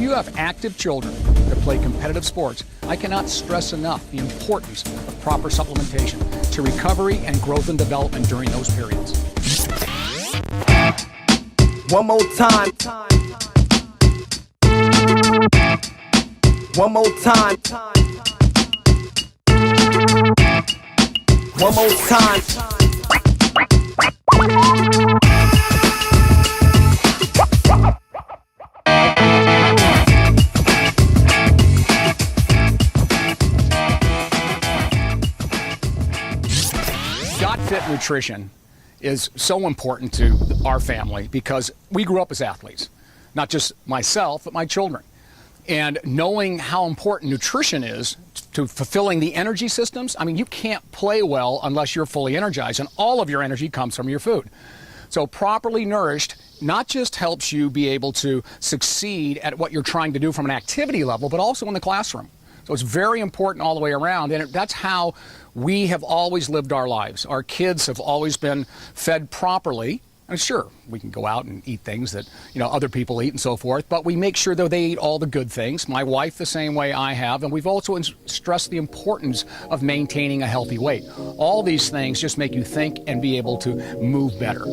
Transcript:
you have active children that play competitive sports, I cannot stress enough the importance of proper supplementation to recovery and growth and development during those periods. One more time. One more time. One more time. Got Fit Nutrition is so important to our family because we grew up as athletes, not just myself, but my children. And knowing how important nutrition is to fulfilling the energy systems, I mean, you can't play well unless you're fully energized, and all of your energy comes from your food. So properly nourished not just helps you be able to succeed at what you're trying to do from an activity level, but also in the classroom. So it's very important all the way around, and that's how we have always lived our lives. Our kids have always been fed properly. And sure, we can go out and eat things that, other people eat and so forth, but we make sure that they eat all the good things. My wife the same way I have, and we've also stressed the importance of maintaining a healthy weight. All these things just make you think and be able to move better.